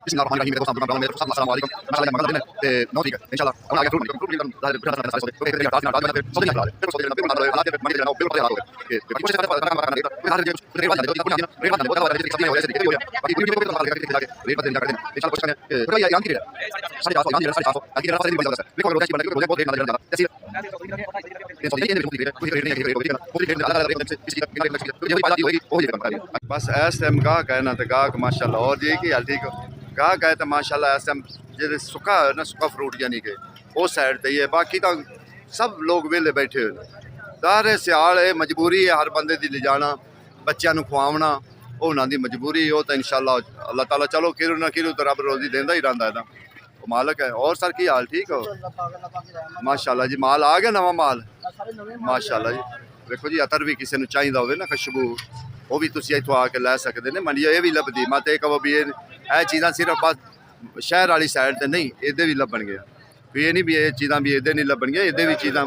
बिस्मिल्लाहिर्रहमानिर्रहीम मेरे दोस्तों अस्सलाम वालेकुम माशाल्लाह मंगल दिन है ते 9 तरीक है इंशाल्लाह हम आगे फ्रूट भी ज़ाहिर है बिल्कुल सारे तो एक रात में फिर सौदे निकला फिर सौदे निकला फिर हालात मंडी देना बिल्कुल हालात हो गए कि कुछ से पता करना करना फिर हर जगह रेट बात नहीं रेट बात नहीं बहुत वाला सब हो जैसे हो गया बाकी वीडियो को लगा के रेट बात नहीं करते इंशाल्लाह कुछ करने पूरा ये यान की रेट साढ़े 400 यान 750 आगे रेट से भी बड़ा है देखो रोज की बना के बहुत रेट ना ज्यादा जैसे ये सौदे ये रेट कोई रेट नहीं है रेट कोई रेट अलग अलग रेट से किसी का रेट ये बात होगी वो ये काम करें बस इस टाइम गाह कहना तो गाह माशाल्लाह और जी की हाल ठीक गाह गए तो माशाल्लाह इस टाइम जो सुक्का है ना सुक्का फ्रूट यानी कि उस साइड ते ही है बाकी तो सब लोग वेले बैठे हुए सारे सियाल है मजबूरी है हर बंदे की ले जाना बच्चों को खुआवना उन्होंने मजबूरी हो तो इंशाल्लाह अल्लाह ताला चलो किरू ना किरू तो रब रोजी देंदा ही रहता है वो मालक है। और सर की हाल ठीक हो माशाल्लाह जी माल आ गया नवा माल माशाल्लाह जी देखो जी अतर भी किसी को चाहिए हो ना खुशबू वो भी तुम इतों आके लै सकते हैं मंडिया ये भी लभदी मत ये कहो भी ये चीज़ा सिर्फ बस शहर वाली साइड से नहीं इधर भी लभन गया भी ये नहीं भी ये चीज़ा भी इधर नहीं लभन गया इधर भी चीज़ा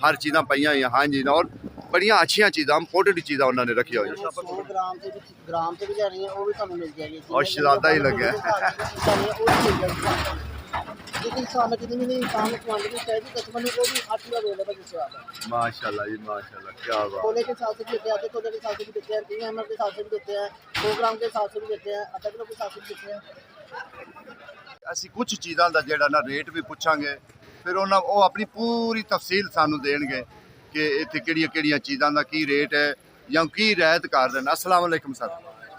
हर चीज़ा पाइया हुई हाँ जी और बड़िया अच्छी चीज़ा इम्पोर्टेड चीज़ा उन्होंने रखी हुई और शरादा ही लगे माशाल्लाह जी माशाल्लाह क्या बात तोले के हिसाब से भी देते हैं आधे तोले के हिसाब से भी देते हैं 3 एमएल के हिसाब से भी देते हैं 100 ग्राम के हिसाब से भी देते हैं आधा किलो के हिसाब से भी देते हैं। ਅਸੀਂ ਕੁਝ ਚੀਜ਼ਾਂ ਦਾ ਜਿਹੜਾ ਨਾ ਰੇਟ ਵੀ ਪੁੱਛਾਂਗੇ ਫਿਰ ਉਹਨਾਂ ਉਹ ਆਪਣੀ ਪੂਰੀ ਤਫਸੀਲ ਸਾਨੂੰ ਦੇਣਗੇ ਕਿ ਇੱਥੇ ਕਿਹੜੀਆਂ ਕਿਹੜੀਆਂ ਚੀਜ਼ਾਂ ਦਾ ਕੀ ਰੇਟ ਹੈ ਜਾਂ ਕੀ ਰਿਆਇਤ ਕਰ ਰਹੇ ਨੇ। अस्सलाम वालेकुम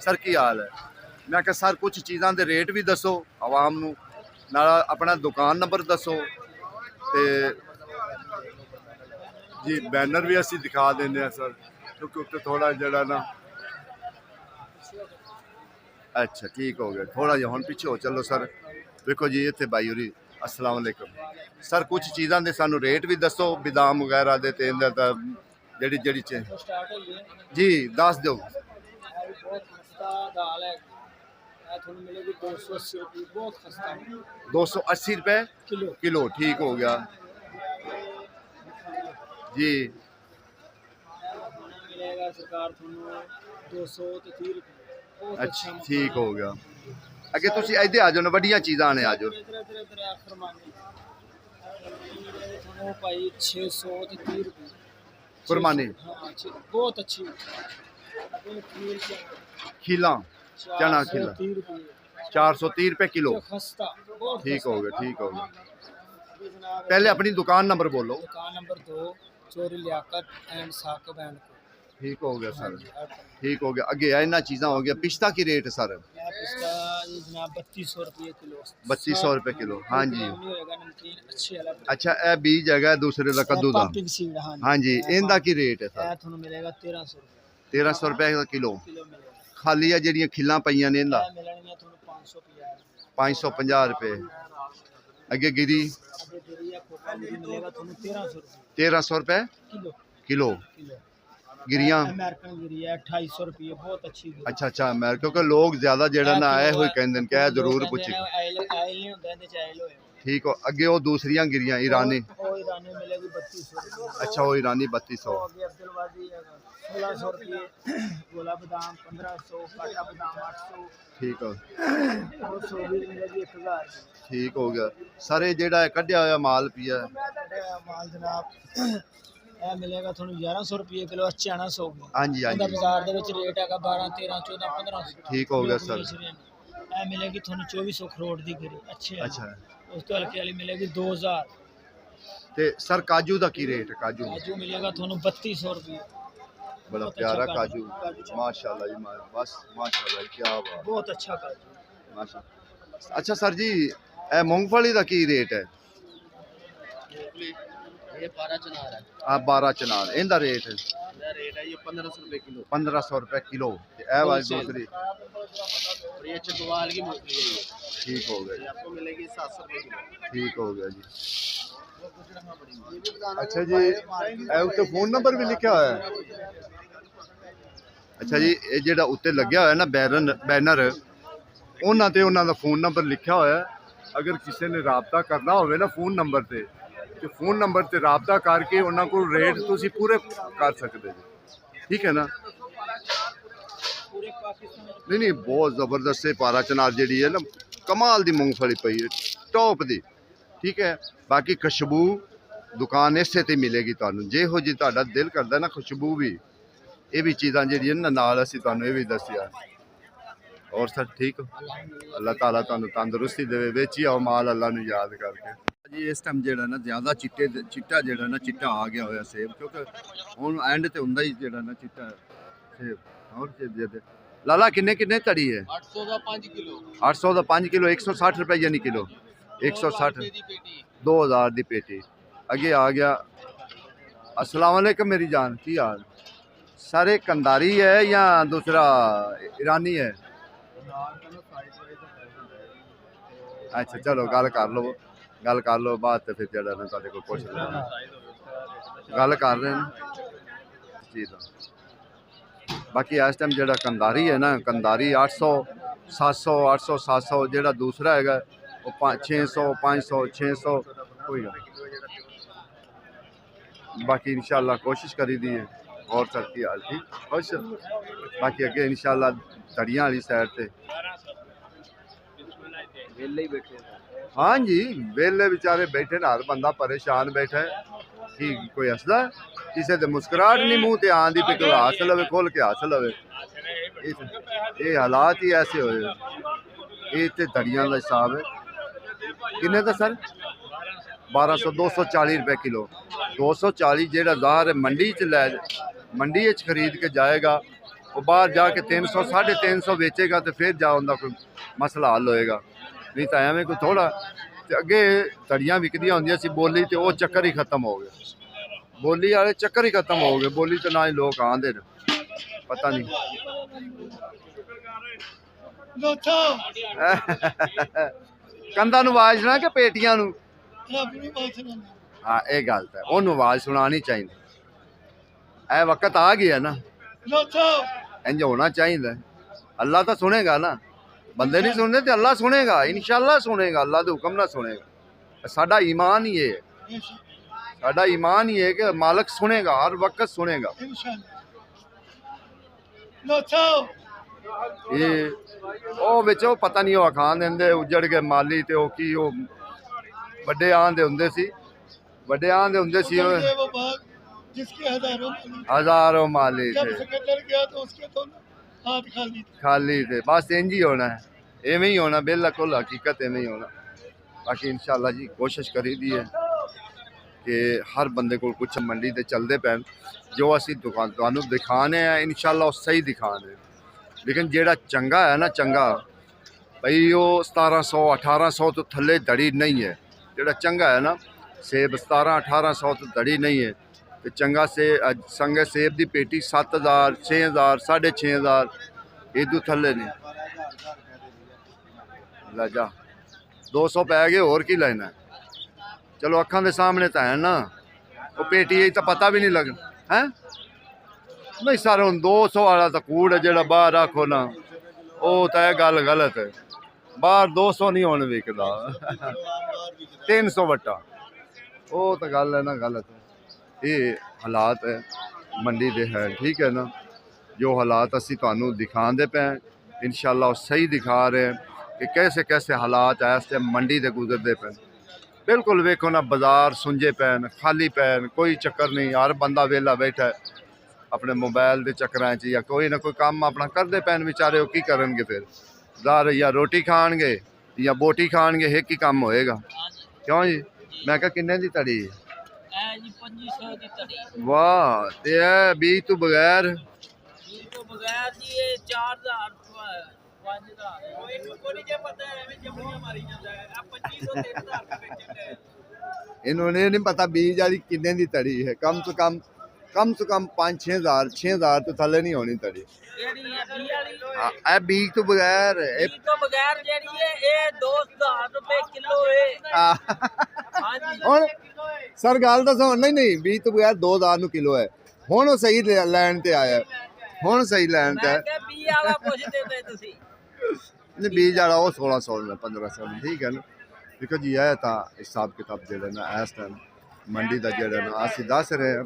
ਸਰ ਕੀ ਹਾਲ ਹੈ। ਮੈਂ ਕਿਹਾ ਸਰ ਕੁਝ ਚੀਜ਼ਾਂ ਦੇ ਰੇਟ ਵੀ ਦੱਸੋ ਆਵਾਮ ਨੂੰ ਨਾਲ ਆਪਣਾ ਦੁਕਾਨ ਨੰਬਰ ਦੱਸੋ ਤੇ ਜੀ ਬੈਨਰ ਵੀ ਅਸੀਂ ਦਿਖਾ ਦਿੰਦੇ ਆ ਸਰ ਕਿਉਂਕਿ ਉੱਤੇ ਥੋੜਾ ਜਿਹੜਾ ਨਾ अच्छा ठीक हो गया थोड़ा जिहा हुण पिछे हो चलो सर देखो जी इत्थे भाई होरी अस्सलाम वालेकुम सर कुछ चीज़ां दे सानू रेट भी दसो बादाम वगैरह दे ते इंदा दा जेड़ी जेड़ी जी दस दो बहुत खस्ता दाल है ਤੁਹਾਨੂੰ ਮਿਲੇਗੀ 280 रुपये बहुत खस्ता 280 रुपए किलो ठीक हो गया जी मिलेगा सरकार ਤੁਹਾਨੂੰ 230 रुपये अच्छा ठीक हो गया अगे तुसी इधर आ जाओ ना वड्डियां चीज़ां ने आ जाओ ਤੁਹਾਨੂੰ ਭਾਈ 630 रुपये कुरबानी बहुत अच्छी खीला चना खीला 430 रुपए किलो ठीक हो गया ठीक हो गया। पहले अपनी दुकान नंबर बोलो। दुकान नंबर 2 चोरी लियाकत एंड साकिब एंड ठीक हो गया सर ठीक हो गया। अगे इन्ना चीज़ा हो गया पिस्ता की रेट सर पिस्ता जनाब 3200 रुपये किलो 3200 रुपये किलो हाँ जी अच्छा अच्छा ए बीज है दूसरे का कद्दू का हाँ जी इनका की रेट है सर ਤੁਹਾਨੂੰ ਮਿਲੇਗਾ 1300 1300 रुपये का किलो ਮਿਲੇਗਾ खाली है ਜਿਹੜੀਆਂ ਖਿੱਲਾਂ ਪਈਆਂ ਨੇ ਇਹਦਾ ਮਿਲਣਗੀਆਂ ਤੁਹਾਨੂੰ 550 550 रुपये अगे गिरी ਅੱਗੇ ਜਿਹੜੀ ਆ ਕੋਕਾ ਮਿਲੇਗਾ ਤੁਹਾਨੂੰ 1300 रुपये 1300 रुपये किलो किलो गिरियां अमेरिकन गिरी है 2800 रुपये बहुत अच्छी गिरी अच्छा अच्छा मैं क्योंकि लोग ज्यादा जेड़ा ना आए हुए कहंदे ने कह जरूर पूछी आयल नहीं होता है चाइल होए ठीक हो अगे वो दूसरियां गिरियां ईरानी वो ईरानी मिलेगी 3200 अच्छा वो ईरानी 3200 अभी अब्दुलवादी 1600 रुपये गोला बादाम 1500 काटा बादाम 800 ठीक हो 200 भी मिलेगी 1000 ठीक हो गया सारे जेड़ा कढ़िया होया माल पिया माल जनाब ਇਹ ਮਿਲੇਗਾ ਤੁਹਾਨੂੰ 1100 रुपये किलो ਚਾਣਾ 100 हाँ जी हाँ ਇਹਦਾ जी ਬਾਜ਼ਾਰ ਦੇ ਵਿੱਚ ਰੇਟ ਹੈਗਾ 12 13 14 1500 ठीक हो गया सर ਇਹ ਮਿਲੇਗੀ ਤੁਹਾਨੂੰ 2400 ਕਰੋੜ ਦੀ ਗਿਰੀ ਅੱਛੇ अच्छा ਉਸ ਤੋਂ ਹਲਕੀ ਵਾਲੀ ਮਿਲੇਗੀ 2000 ते सर काजू दा की रेट है काजू काजू मिलेगा ਤੁਹਾਨੂੰ 3200 रुपये बड़ा प्यारा काजू माशाल्लाह जी बस माशाल्लाह क्या बात बहुत अच्छा काजू माशा अच्छा सर जी ए मूंगफली दा की रेट है ये 12 चनार है आप 12 चनार इनका रेट है रेट है ये 1500 रुपये किलो 1500 रुपये किलो ए वाली दूसरी और ये चटवाल की मूंगफली है ठीक हो गया ये आपको मिलेगी 700 रुपये किलो ठीक हो गया जी अच्छा जी ए उत्ते फोन नंबर भी लिखा हुआ है अच्छा जी ये जेड़ा उत्ते लग्या हुआ है ना बैनर उन्हां ते उन्हां दा फोन नंबर लिखा हुआ है अगर किसी ने राबता करना होवे ना फोन नंबर ते तो फोन नंबर से राबता करके उन्होंने को रेट तुसी पूरे कर सकते हो ठीक है ना नहीं नहीं बहुत ज़बरदस्त है पारा चनार जी है ना कमाल दी मूंगफली पई है, टॉप दी। ठीक है, बाकी खुशबू दुकान इसे ते मिलेगी तुहानू, जिहो जी तुहाडा दिल करदा ना खुशबू भी, ये भी चीज़ां जिहड़ियां ना नाल असीं तुहानू ये भी दस्सिया। और सर ठीक हो, अल्लाह ताला तुहानू तंदुरुस्ती देवे, वेची आओ माल अल्लाह नू याद करके जी। इस टाइम जेड़ा ना ज़्यादा चिट्टा जेड़ा ना चिट्टा आ गया होया सेब, क्योंकि हुण एंड ते हुंदा ही जेड़ा ना चिट्टा सेब। और दे लाला किन्ने किन्ने तड़ी है? 800 ਦਾ 5 किलो 800 ਦਾ 5 किलो 160 रुपए यानी किलो 160 2000 दी पेटी। अगे आ गया। अस्सलाम वालेकुम मेरी जान, की हाल? सारे कंदारी है या दूसरा ईरानी है? अच्छा चलो गल कर लो बात, तो फिर जरा ना तुहाडे कोल पुछ लैना, गल कर रहे हैं जी। बाकी इस टाइम जो कंदारी है ना, कंदारी 800 700 800 700, जो दूसरा है वो 600 500 600 कोई गल। बाकी इंशाल्लाह कोशिश करी दी है। और सर की हाल ठीक खुश? बाकी अगे इंशाल्लाह तड़ियां वाली साइड से हाँ जी, वेले बेचारे बैठे ना, हर बंदा परेशान बैठा है कि कोई हसदा किसी के मुस्कुराहट नहीं मुँह ते आंदी पे, कोई हस लवे खोल के हस लवे। ये हालात ही ऐसे होए। ये ते दड़ियां का हिसाब है किन्ने दा सर? 1200 240 रुपए किलो। 240 जेड़ा ज़ाहिर है मंडी च खरीद के जाएगा, वो बाहर जाके 300 350 बेचेगा, तो फिर जा उनका कोई मसला हल होएगा, नहीं तो एवं कोई थोड़ा। तो अगे तड़ियाँ विकदियां होंदियां सी बोली, तो वो चक्कर ही खत्म हो गए, बोली वाले चक्कर ही खत्म हो गए। बोली तो ना ही लोग आंदे न, पता नहीं कंधा नू आवाज सुना के पेटियां नू? हाँ ये गल है, ओनू आवाज सुनानी चाहिए। ए वक्त आ गया ना, इंज होना चाहिए। अल्लाह तो सुनेगा ना, बंदे नहीं सुनते तो अल्लाह सुनेगा, इंशाल्लाह सुनेगा। अल्लाह के हुक्म ना सुनेगा। साडा ईमान ही है, साडा ईमान ही है कि मालिक सुनेगा, हर वक्त सुनेगा। ये ओ विचों पता नहीं वो खान देंदे उजड़ के माली, ते ओ की ओ बड़े आंदे हुंदे सी, बड़े आंदे हुंदे सी जिसके हजारों माली जब थे, सिकंदर गया तो उसके तो हाथ खाली थे। बस इंज ही होना है, एवं ही होना, बिल्कुल हकीकत एवं ही होना। बाकी इंशाल्लाह जी कोशिश करी दी है कि हर बंदे को कुछ मंडी ते चलते पैन, जो असी दुकान तुहानू दिखाने हैं इंशाल्लाह वो सही दिखाने। लेकिन जेड़ा चंगा है ना, चंगा भाई वो 1700 1800 तो थले दड़ी नहीं है। जेड़ा चंगा है ना सेब 1700 1800 तो दड़ी नहीं है। तो चंगा से संगे सेब की पेटी 7000 6000 6500 इदू थले नहीं। लाजा 200 पै गए, होर की लेना है? चलो अखां दे सामने तो है ना, वो पेटी तो पता भी नहीं लगना है। नहीं सर हम 200 वाला तो कूड़ है, जो बाहर रखो ना वो तो यह गल गलत है। बाहर 200 नहीं होने विकदा 300 वट्टा, वो तो गल है ना गलत है। ये हालात है मंडी दे है, ठीक है ना। जो हालात असी तुहानू दिखाते पे इंशाल्लाह सही दिखा रहे हैं कि कैसे कैसे हालात है इस टाइम मंडी दे गुजरते पे। बिल्कुल वेखो ना बाजार सुंजे पैन, खाली पैन, कोई चक्कर नहीं। हर बंदा वेला बैठा है अपने मोबाइल के चक्कर च, या कोई ना कोई काम अपना करते पैन। बेचारे वो की करनगे फिर? ज़ाहिर या रोटी खाणगे या बोटी खाणगे, एक ही काम होएगा। क्यों जी? मैं कहा किन्ने दी तड़ी? 2500 ਦੀ ਤੜੀ। वाह, ते बीज तो बगैर ਇਹ ਤੋਂ ਬਗੈਰ ਜੀ ਇਹ 4000 5000 ਇਹਨੂੰ ਕੋਈ ਜੇ पता ਐਵੇਂ ਜੰਮੀਆਂ ਮਾਰੀ ਜਾਂਦਾ ਹੈ। ਆ 2500 3000 ਦੇ ਵੇਚਦੇ ਆ। इन्होंने नहीं पता बीज वाली किन्ने दी तड़ी है। कम से कम 5-6 हज़ार तो थले नहीं होनी तड़ी। ਜਿਹੜੀ ਇਹ 20 ਵਾਲੀ ए बीज तो बगैर ਇਹ ਤੋਂ ਬਗੈਰ ਜਿਹੜੀ ਹੈ ਇਹ 2000 ਰੁਪਏ ਕਿਲੋ ਹੈ। ਹਾਂਜੀ ਹੁਣ सर गल दसो, नहीं बीज तो बगैर 2000 ਨੂੰ किलो है। ਹੁਣ ਉਹ सही लैन ते आया, ਹੁਣ सही लैन ते ਮੈਂ ਕਿਹਾ 20 ਵਾਲਾ ਪੁੱਛਦੇ ਪਏ ਤੁਸੀਂ। नहीं बीज वाला वो 1600 में 1500 में, ठीक है ना। देखो जी है तो हिसाब किताब जो ना इस टाइम मंडी का जो ना असी दस रहे हैं,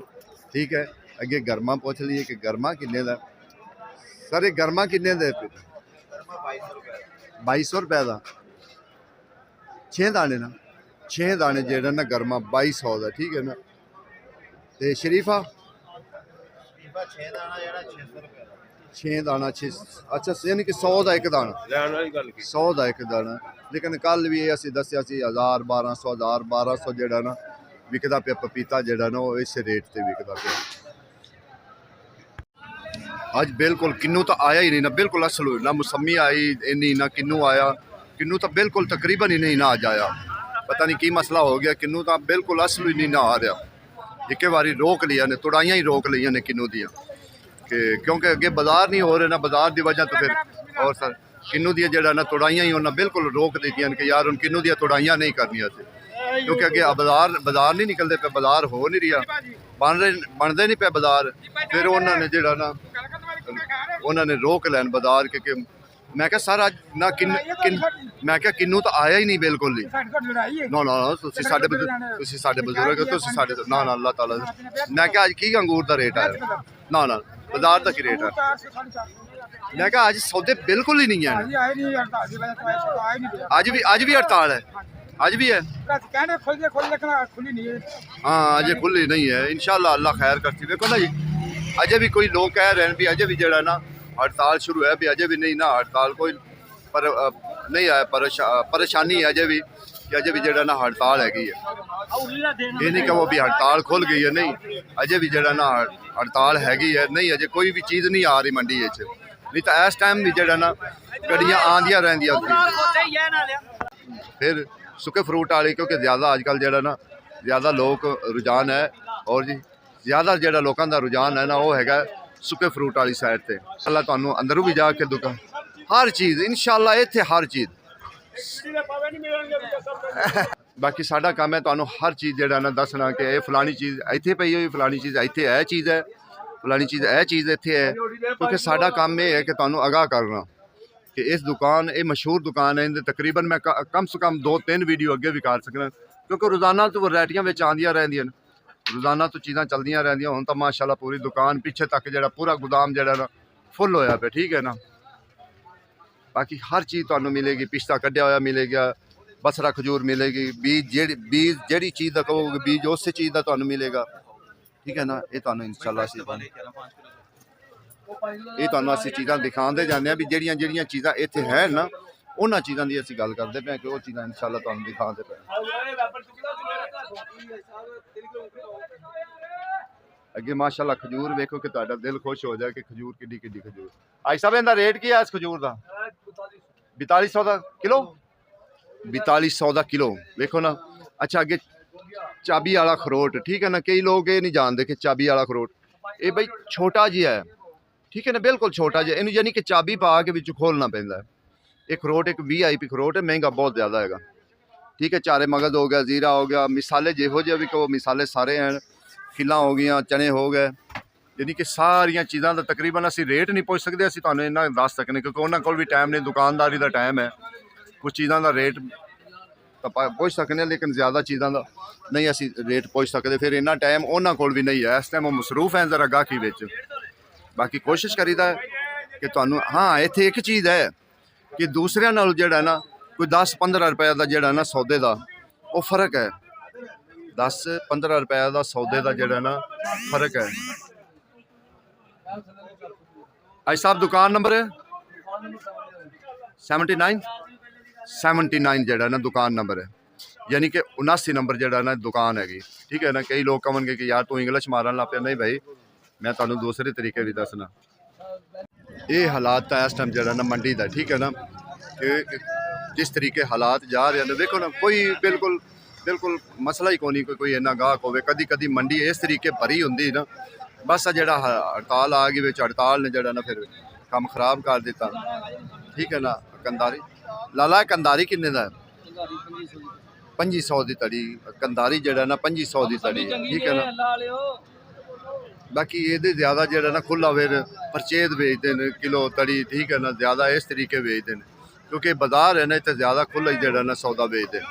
ठीक है। अगे गर्मा पूछ लीए कि गर्मा किन्ने दा? सर ये गर्मा किन्ने दे? 2200 रुपए का। 6 दाने ना 6 दाने जेड़ा ना गर्मा 2200 ਦਾ ठीक है ना ਤੇ शरीफा 6 दाना 6 अच्छा यानी कि 100 ਦਾ ਇੱਕ ਦਾਣਾ ਲੈਣ ਵਾਲੀ ਗੱਲ ਕੀ 100 ਦਾ ਇੱਕ ਦਾਣਾ ਲੇਕਿਨ ਕੱਲ ਵੀ ਇਹ ਅਸੀਂ ਦੱਸਿਆ ਸੀ 1000 1200 ਜਿਹੜਾ ਨਾ ਵਿਕਦਾ ਪਿਆ ਪਪੀਤਾ ਜਿਹੜਾ ਨਾ ਉਹ ਇਸੇ ਰੇਟ ਤੇ ਵਿਕਦਾ ਪਿਆ ਅੱਜ ਬਿਲਕੁਲ ਕਿੰਨੂ ਤਾਂ ਆਇਆ ਹੀ ਨਹੀਂ ਨਾ ਬਿਲਕੁਲ ਅਸਲ ਨਾ ਮੌਸਮੀ ਆਈ ਇੰਨੀ ਨਾ ਕਿੰਨੂ ਆਇਆ ਕਿੰਨੂ ਤਾਂ ਬਿਲਕੁਲ ਤਕਰੀਬਨ ਹੀ ਨਹੀਂ ਨਾ ਅੱਜ ਆਇਆ ਪਤਾ ਨਹੀਂ ਕੀ ਮਸਲਾ ਹੋ ਗਿਆ ਕਿੰਨੂ ਤਾਂ ਬਿਲकुल ਅਸਲ ਹੀ ਨਹੀਂ ਨਾ ਆ ਰਿਹਾ ਇੱਕੇ ਵਾਰੀ ਰੋਕ ਲਿਆ ਨੇ ਤੁੜਾਈਆਂ ਹੀ ਰੋਕ ਲਈਆਂ ਨੇ ਕਿੰਨੂ ਦੀਆਂ ਕਿ ਕਿਉਂਕਿ ਅੱਗੇ ਬਾਜ਼ਾਰ ਨਹੀਂ ਹੋ ਰਹੇ ਨਾ ਬਾਜ਼ਾਰ ਦੀ ਵਜ੍ਹਾ ਤੋਂ ਫਿਰ ਔਰ ਸਰ ਕਿੰਨੂ ਦੀਆਂ ਜਿਹੜਾ ਨਾ ਤੁੜਾਈਆਂ ਹੀ ਉਹਨਾਂ ਬਿਲकुल ਰੋਕ ਦਿੱਤੀਆਂ ਕਿ ਯਾਰ ਹੁਣ ਕਿੰਨੂ ਦੀਆਂ ਤੁੜਾਈਆਂ ਨਹੀਂ ਕਰਨੀਆਂ ਸੀ ਕਿਉਂਕਿ ਅੱਗੇ ਬਾਜ਼ਾਰ ਨਹੀਂ ਨਿਕਲਦੇ ਪਏ ਬਾਜ਼ਾਰ ਹੋ ਨਹੀਂ ਰਿਹਾ ਬਣਦੇ ਨਹੀਂ ਪਏ ਬਾਜ਼ਾਰ ਫਿਰ ਉਹਨਾਂ ਨੇ ਜਿਹੜਾ ਨਾ ਉਹਨਾਂ ਨੇ ਰੋਕ ਲੈਣ ਬਾਜ਼ਾਰ ਕਿ ਮੈਂ ਕਿਹਾ ਸਰ ਅੱਜ ਨਾ ਮੈਂ ਕਿਹਾ ਕਿੰਨੂ ਤਾਂ ਆਇਆ ਹੀ ਨਹੀਂ ਬਿਲਕੁਲ ਹੀ ਨਾ ਤੁਸੀਂ ਸਾਡੇ ਬਜ਼ੁਰਗ ਹੋ ਤੁਸੀਂ ਸਾਡੇ ਨਾ ਅੱਲਾਹ ਤਾਲਾ ਮੈਂ ਕਿਹਾ ਅੱਜ ਕੀ ਅੰਗੂਰ ਦਾ ਰੇਟ ਆਇਆ ਨਾ ਬਾਜ਼ਾਰ ਦਾ ਕੀ ਰੇਟ ਹੈ ਮੈਂ ਕਿਹਾ ਅੱਜ ਸੌਦੇ ਬਿਲकुल ਹੀ ਨਹੀਂ ਹੈ ਅੱਜ ਵੀ ਹੜਤਾਲ ਹੈ ਅੱਜ भी है हाँ अजय खुली नहीं है इंशाल्लाह अल्लाह खैर करती देखो ना जी अजय भी कोई लोग कह रहे हैं भी अजय भी जड़ा ना हड़ताल शुरू है भी अजय भी नहीं ना हड़ताल कोई पर नहीं है परेशानी है अजय भी कि अजय भी जड़ा ना हड़ताल हैगी है ये नहीं कि वो भी हड़ताल खुल गई है नहीं अजय भी जड़ा ना हड़ताल हैगी है नहीं अजय कोई भी चीज़ नहीं आ रही मंडी नहीं तो इस टाइम भी जड़ा ना गड्डियां आंदियां रहंदियां फिर सुके फ्रूट वाले क्योंकि ज़्यादा अजकल जड़ा ना ज़्यादा लोग रुझान है और जी ज़्यादा जड़ा लोगों का रुझान है ना वो हैगा सुके फ्रूट वाली साइड से अल्लाह तुहानू अंदरों भी जाके दुकान हर चीज़ इंशाल्लाह इत्थे हर चीज़ बाकी साडा काम है तुहानू हर चीज़ जड़ा ना दसना कि ये फलानी चीज़ इत्थे पई हुई फलानी चीज़ इत्थे है चीज़ है फलानी चीज़ है चीज़ इत्थे है क्योंकि साडा काम ये है कि तुहानू आगाह करना कि इस दुकान ये मशहूर दुकान है तकरीबन मैं कम से कम 2-3 वीडियो अगे भी कर सकना क्योंकि रोज़ाना तो वैरायटियां आंदियां रहंदियां रोज़ाना तो चीज़ां चलदियां रहंदियां हुण तां माशाअल्लाह पूरी दुकान पीछे तक जिहड़ा पूरा गोदाम जिहड़ा ना फुल होया पे ठीक है ना बाकी हर चीज़ तुहानू मिलेगी पिस्ता कढ़िया होया मिलेगा बसरा खजूर मिलेगी बीज जेहड़ी चीज़ दा कहोगे बीज उस चीज़ दा तुहानू मिलेगा ठीक है ना ये तुहानू इंशाअल्लाह ਇਹ ਤੁਹਾਨੂੰ ਅਸੀਂ ਚੀਜ਼ਾਂ ਦਿਖਾਉਂਦੇ ਜਾਂਦੇ ਆ ਵੀ ਜਿਹੜੀਆਂ ਚੀਜ਼ਾਂ ਇੱਥੇ ਹੈ ਨਾ ਉਹਨਾਂ ਚੀਜ਼ਾਂ ਦੀ ਅਸੀਂ ਗੱਲ ਕਰਦੇ ਪਏ ਕਿ ਉਹ ਚੀਜ਼ਾਂ ਇਨਸ਼ਾਅੱਲਾ ਤੁਹਾਨੂੰ ਦਿਖਾਉਂਦੇ ਪਏ ਅੱਗੇ ਮਾਸ਼ਾਅੱਲਾ ਖਜੂਰ ਵੇਖੋ ਕਿ ਤੁਹਾਡਾ ਦਿਲ ਖੁਸ਼ ਹੋ ਜਾਏ ਕਿ ਖਜੂਰ ਕਿੱਡੀ ਖਜੂਰ ਆਈ ਸਾਹਿਬ ਇਹਦਾ ਰੇਟ ਕੀ ਹੈ ਇਸ ਖਜੂਰ ਦਾ 4200 ਦਾ ਕਿਲੋ 4200 ਦਾ ਕਿਲੋ ਵੇਖੋ ਨਾ ਅੱਛਾ ਅੱਗੇ ਚਾਬੀ ਵਾਲਾ ਖਰੋਟ ਠੀਕ ਹੈ ਨਾ ਕਈ ਲੋਕ ਇਹ ਨਹੀਂ ਜਾਣਦੇ ਕਿ ਚਾਬੀ ਵਾਲਾ ਖਰੋਟ ਇਹ ਬਈ ਛੋਟਾ ਜਿਹਾ ਹੈ ठीक है ना बिल्कुल छोटा जिहा इनू यानी कि चाबी पा के विच खोलना पैंदा है एक खरोट एक VIP खरोट है महंगा बहुत ज़्यादा है ठीक है चारे मगज़ हो गया जीरा हो गया मिसाले जिहो जिहे भी कहो मिसाले सारे हैं खिल्लां हो गई चने हो गए यानी कि सारिया चीज़ों का तकरीबन असी रेट नहीं पुछ सकते असी तुहानू इन्ना दस सकने क्योंकि उन्होंने कोल भी टाइम नहीं दुकानदारी का टाइम है कुछ चीज़ों का रेट तो पुछ सकते लेकिन ज़्यादा चीज़ों का नहीं असी रेट पुछ सकते फिर इन्ना टाइम उन्होंने कोल भी नहीं है इस टाइम वो मसरूफ हैं जरा गाहकी विच बाकी कोशिश करीदा है कि तुहानू हाँ इत्थे एक चीज़ है कि दूसरे नालों जिहड़ा ना कोई 10-15 रुपए का जिहड़ा ना सौदे का वो फर्क है 10-15 रुपए का सौदे का जिहड़ा ना फर्क है आई साहब दुकान नंबर 79 जिहड़ा ना दुकान नंबर है यानी कि 79 नंबर जिहड़ा ना दुकान हैगी ठीक है ना कई लोग कहेंगे कि यार तू इंग्लिश मारन लग पिया नहीं भाई मैं तुहानू दूसरे तरीके भी दसना ये हालात तो इस टाइम जरा ना मंडी का ठीक है ना कि जिस तरीके हालात जा रहे हैं देखो ना कोई बिल्कुल मसला ही कोई कोई इन्ना गाहक होवे कदी मंडी इस तरीके भरी होंदी ना बस जरा हड़ताल आ गई हड़ताल ने जरा ना फिर काम खराब कर दिता ठीक है ना कंदारी लाला कंदारी किन्ने दा 2500 की तड़ी कंदारी जरा ना 2500 की तड़ी ठीक है ना बाकी ये ज़्यादा जो ना खुला फिर परचेज बेचते हैं किलो तड़ी ठीक है ना ज़्यादा इस तरीके बेचते हैं क्योंकि बाजार है ना इतने ज़्यादा खुला ही जो ना सौदा बेचते हैं